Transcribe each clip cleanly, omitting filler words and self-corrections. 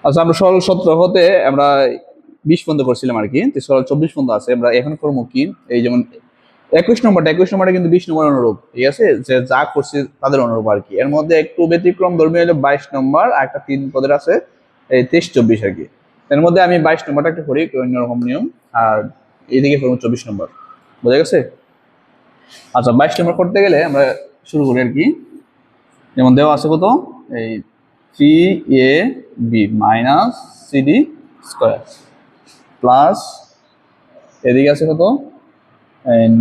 আচ্ছা, আমরা সরল 17 হতে আমরা 20 পর্যন্ত করছিলাম আর কি, তো সরল 24 পর্যন্ত আছে। আমরা এখন করবো কি, এই যেমন 21 নম্বরটা কিন্তু 20 নম্বর অনুরূপ, ঠিক আছে, যে যা করছি তাদের অনুরূপ আর কি। এর মধ্যে একটু ব্যতিক্রম ধর্মী হলো 22 নম্বর, আর একটা 3 পদের আছে এই 23 24 আর কি। এর মধ্যে আমি 22 নম্বরটা একটু করি অন্যরকম নিয়ম, আর এইদিকে করবো 24 নম্বর। বোঝা গেছে? আচ্ছা, 22 নম্বর করতে গেলে আমরা শুরু করি আর কি। যেমন দেওয়া আছে কত, এই 3ab minus CD square plus এদিকে আছে কত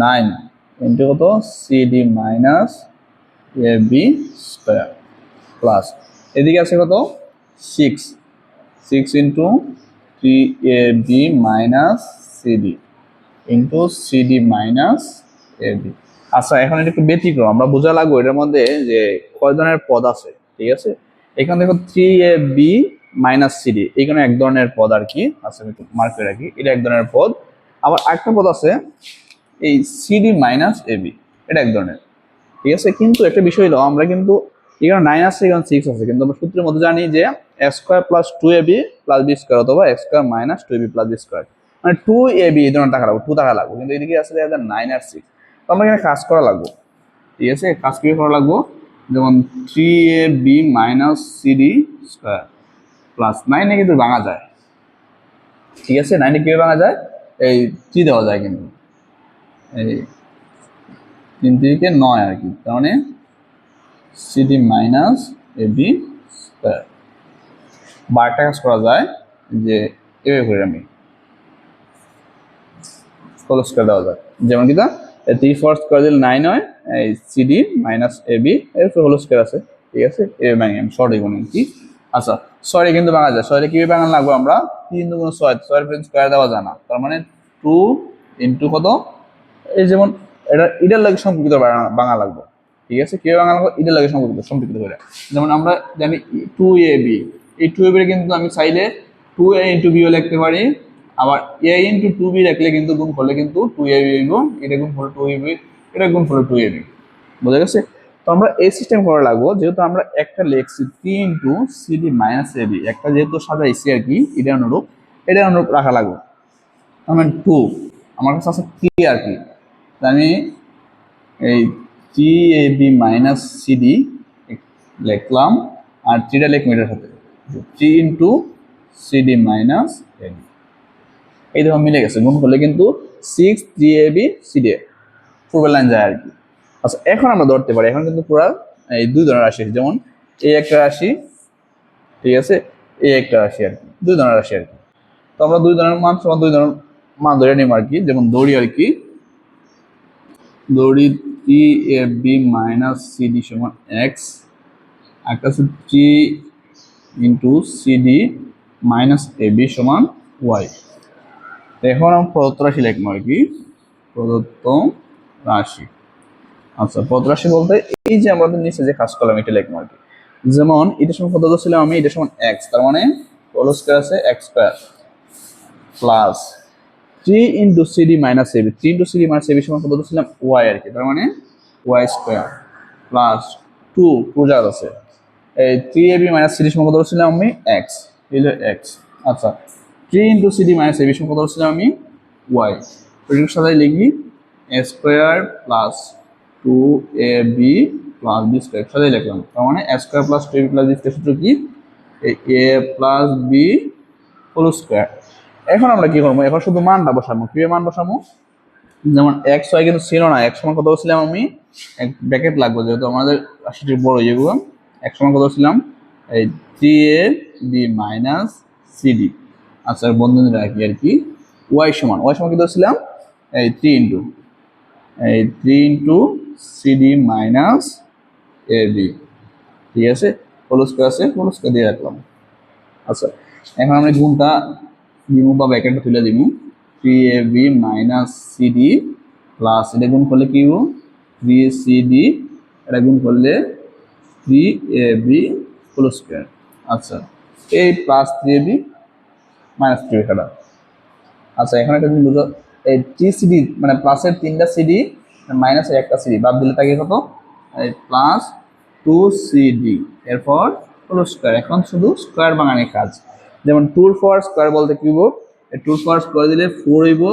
9 ইন্টু কত CD minus AB square plus এদিকে আছে কত 6 into 3ab minus CD into CD minus AB. আচ্ছা, এখন এটা একটু ব্যতিক্রম, আমরা বোঝা লাগবে এটার মধ্যে যে কয় ধরনের পদ আছে, ঠিক আছে। এখানে দেখো 3ab মাইনাস সিডি, এখানে এক ধরনের পদ আর কি আছে, আমি একটু মার্ক করে রাখি, এটা এক ধরনের পদ। আবার আরেকটা পদ আছে এই সিডি মাইনাস এবি, এটা এক ধরনের, ঠিক আছে। কিন্তু একটা বিষয় হলো, আমরা কিন্তু এখানে 9 আছে, এখানে 6 আছে, কিন্তু আমরা সূত্রের মধ্যে জানি যে A square plus 2ab plus B square অথবা A square minus 2ab plus B square, মানে 2ab এই ধরনের টাকা লাগবে, 2 টাকা লাগবে। কিন্তু এদিকে আছে 9 আর 6, তো আমরা এখানে কাজ করা লাগবে, ঠিক আছে। কাজ কি করা লাগবে, যেমন 3ab minus CD square plus 9 এ কিন্তু ভাঙা যায়, ঠিক আছে। 9 এ কিভাবে ভাঙা যায়, এই 3 দেওয়া যায়, কিন্তু এই 3 থেকে 9 আর কি, তার মানে সিডি মাইনাস এবি স্কোয়ার। বা একটা কাজ করা যায় যে এভাবে করে আমি হোল স্কোয়ার দেওয়া যায়, যেমন কি তা 3 স্কোয়ার দিলে 9 হয়, এই সিডি মাইনাস এবি এর হোল স্কোয়ার আছে, ঠিক আছে। এভাবে ভাঙি আমি, শর্টে গুণ কি। আচ্ছা, সরি কিন্তু ভাঙা যায়, সরি কিভাবে ভাঙা লাগবে, আমরা 3 দুগুণ 6, 6 এর স্কোয়ার দেওয়া যায় না, তার মানে 2 ইন্টু কত, এই যেমন এটার লাগে সম্পর্কিত ভাঙা লাগবে, ঠিক আছে। কিভাবে ভাঙা লাগবে, এটার লাগে সম্পর্কিত করে। যেমন আমরা জানি 2ab, এই 2ab কিন্তু আমি চাইলে 2a ইন্টু বিও লিখতে পারি, আবার a ইন্টু 2b রাখলে কিন্তু গুণ করলে কিন্তু 2ab হইব, এটা গুণ করলে 2ab, এটা গুণ করলে 2ab। বোঝা গেছে? তো আমরা এই সিস্টেম করা লাগবো, যেহেতু আমরা একটা লিখছি 3 ইন্টু সিডি মাইনাস এবি, একটা যেহেতু সাজাইছি আর কি, এটা অনুরূপ রাখা লাগবে। আমার 2, আমার কাছে আছে 3 আর কি, আমি এই 3ab মাইনাস সিডি লিখলাম, আর 3টা লিখলাম এটার সাথে, 3 ইন্টু সিডি মাইনাস এবি, এই দেখো মিলে গেছে, গুণ করলে কিন্তু 6 3ab সিডি পূর্বের লাইন যায় আর কি। আচ্ছা, এখন আমরা ধরতে পারি, এখন কিন্তু পুরো এই দুই ধরনের রাশি, যেমন এই একটা রাশি, ঠিক আছে, এই একটা রাশি আর কি, দুই ধরনের রাশি আর কি। তো আমরা দুই ধরনের মান সমান দুই ধরনের মান ধরে নিব আর কি। যেমন দৌড়ি আর কি, দৌড়ি 3ab মাইনাস সিডি সমান এক্স, একটা হচ্ছে 3 ইন্টু সিডি মাইনাস এবি সমান ওয়াই। এখন আমরা প্রদত্ত রাশি লিখবো আর কি, প্রদত্ত রাশি। আচ্ছা, প্রদত্ত রাশি বলতে এই যে আমাদের নিচে যে কাজ করলাম এটা লিখবো আর কি। যেমন এটার সমান প্রদত্ত ছিলাম আমি, এটার সমান এক্স, তার মানে হোল স্কয়ার আছে X square plus 3 into CD minus AB, 3 into CD minus AB সমান প্রদত্ত ছিলাম ওয়াই আর কি, তার মানে ওয়াই স্কয়ার প্লাস 2 জায়গা আছে এই 3ab মাইনাস সিডি সমান কত ধরছিলাম আমি এক্স, হলো এক্স। আচ্ছা, 3 ইন্টু সিডি মাইনাস এবি সমান কত ধরছিলাম আমি ওয়াই, এর সাথে লিখি a square plus 2ab plus B square, সাথে লিখলাম, তার মানে a square plus 2ab plus B square সূত্র কি, a plus B whole square. এখন আমরা কি করবো, এখন শুধু মানটা বসাবো, কিভাবে মান বসাবো, যেমন এক্স ওয়াই কিন্তু ছিল না, এক সমান কত ছিলাম আমি, এক ব্র্যাকেট লাগবে যেহেতু আমাদের রাশিটি বড়, যেগুলো এক সমান কত ছিলাম এই 3ab মাইনাস সিডি, আচ্ছা বন্ধনী রাখি আর কি, ওয়াই সমান কত ছিলাম এই 3 ইন্টু সিডি মাইনাস এবি, ঠিক আছে, হোল স্কয়ার আছে, হোল স্কয়ার দিয়ে রাখলাম। আচ্ছা, এখন আমরা গুণটা দিব বা ব্র্যাকেটটা তুলে দিব, 3ab মাইনাস সিডি প্লাস এটা গুণ করলে কি হবো 3cd, এটা গুণ করলে 3ab হোল স্কয়ার। আচ্ছা, এই প্লাস 3ab মাইনাস 3 এটা। আচ্ছা, এখন একটা বুঝো, এই 3cd মানে প্লাসের 3টা সিডি মাইনাসের একটা সিডি বাদ দিলে থাকে কত, এই প্লাস 2cd, এরপর হোল স্কয়ার। এখন শুধু স্কয়ার বানানোর কাজ, যেমন টুর পাওয়ার স্কোয়ার বলতে কি হবো, টুর পাওয়ার স্কোয়ার দিলে 4 হইব,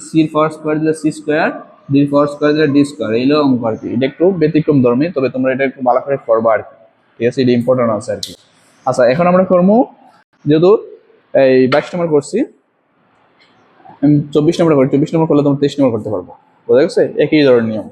সির পাওয়ার স্কোয়ার দিলে সি স্কোয়ার, ডির পাওয়ার স্কোয়ার দিলে ডি স্কোয়ার, এইগুলো অঙ্ক আর কি। এটা একটু ব্যতিক্রম ধর্মী, তবে তোমরা এটা একটু ভালো করে করবা আর কি, ঠিক আছে, এটা ইম্পর্টেন্ট আছে আর কি। আচ্ছা এখন আমরা করবো, যেহেতু এই 22 নম্বর করছি, আমি 24 নম্বর করি, 24 নম্বর করলে তোমরা 23 নম্বর করতে পারবো, বোঝা গেছে, একই ধরনের নিয়ম।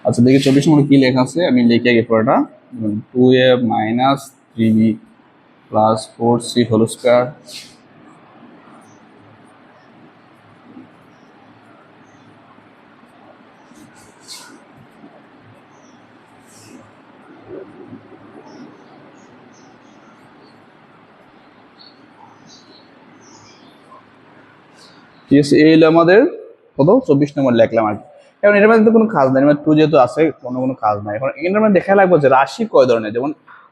আচ্ছা দেখি 24 নম্বর কি লেখা আছে, আমি লিখে আগে পড়াটা। 2a minus 3b plus 4c whole square ঠিক আছে, এই হলো আমাদের কত 24 নম্বর লিখলাম আর কি। এখন এটার মধ্যে কোনো কাজ নাই, মানে 2 যেহেতু আছে কোনো কাজ নাই। এখন এটার মধ্যে দেখা লাগবে যে রাশি কয় ধরনের, যেমন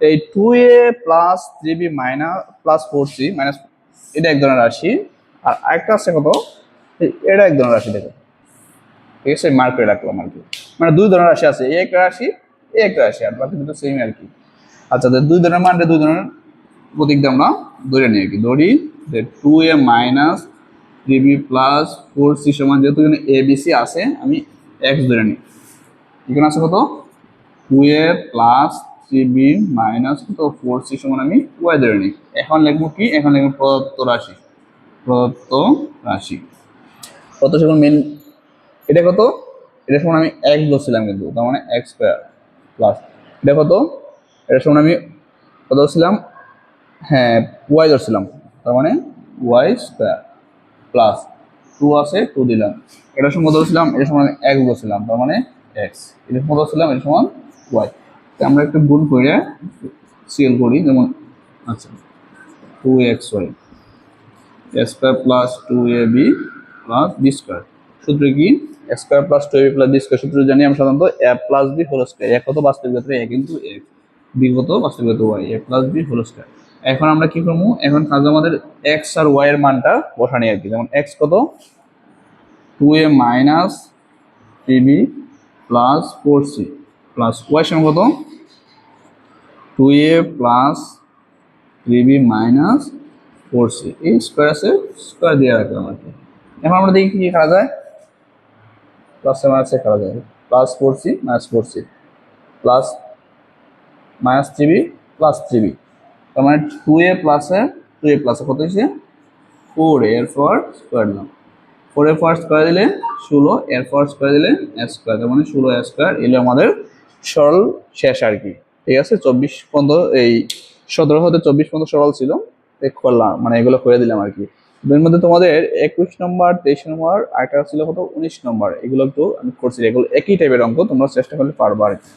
এই 2a plus 3b minus plus 4c minus, এটা এক ধরনের রাশি, আর আরেকটা আছে কত, এটা এক ধরনের রাশি, দেখো ঠিক আছে, মার্ক করে রাখলাম আর কি। মানে দুই ধরনের রাশি আছে, এই একটা রাশি, এই একটা রাশি, আর বাকি দুটো সেম আর কি। আচ্ছা দুই ধরনের মানে দুই ধরনের প্রতীক দিয়ে আমরা ধরে নিই আর কি, ধরি যে 2a minus 3b plus 4c সমান, যেহেতু এখানে এ বি সি আছে, আমি এক্স ধরে নিই। এখানে আছে কত 2a প্লাস 3b মাইনাস কত 4c সমান, আমি ওয়াই ধরে নিই। এখন লিখবো কি, এখন লিখবো প্রদত্ত রাশি, প্রদত্ত রাশি কত সমান মেন, এটা কত, এটা সমান আমি এক্স ধরছিলাম কিন্তু, তার মানে এক্স স্কোয়ার প্লাস, এটা কত, এটা সমান আমি কত ধরছিলাম, হ্যাঁ ওয়াই ধরছিলাম, তার মানে ওয়াই স্কোয়ার প্লাস 2 আছে 2 দিলাম, এটা সমান ধরছিলাম, এটা সমান আমি এক্স ধরছিলাম, তার মানে এক্স, এটা সমান ধরছিলাম, এটা সমান ওয়াই। আমরা একটু গুণ করে সিএল করি, যেমন আচ্ছা 2x Y square plus 2ab plus B square, সূত্র কি square plus 2ab plus B square, সূত্র জানি আমরা সাধারণত a plus B whole square, এক কত বাস্তবিক ক্ষেত্রে a কিন্তু x, বি কত বাস্তবিক ক্ষেত্রে y, a plus B whole square. এখন আমরা কি করবো, এখন কাজ আমাদের x আর y এর মানটা বসানি আর কি, যেমন x কত 2a minus 3b plus 4c plus y সমান কত 2a plus 3b minus 4c, এই স্কোয়ার আছে, স্কোয়ার দিয়ে রাখলাম আর কি। এখন আমরা দেখি কি করা যায়, প্লাস মাইনাসে করা যায়, plus 4c minus 4c plus minus 3b plus 3b, তার মানে 2a প্লাসে 2a প্লাসে কত হয়েছে 4, এর পর স্কোয়ার দিলাম, 4 এর পর স্কোয়ার দিলে 16, এর পর স্কোয়ার দিলে স্কোয়ার, তার মানে 16 স্কোয়ার, এলে আমাদের সরল শেষ আর কি। ঠিক আছে, 24 পর্যন্ত, এই 17 হতে 24 পর্যন্ত সরল ছিল, করলাম মানে এগুলো করে দিলাম আর কি। এর মধ্যে তোমাদের 21 নম্বর 23 নম্বর আরেকটা ছিল কত 19 নম্বর, এগুলো একটু আমি করছি, এগুলো একই টাইপের অঙ্ক, তোমরা চেষ্টা করলে পারবা আর কি।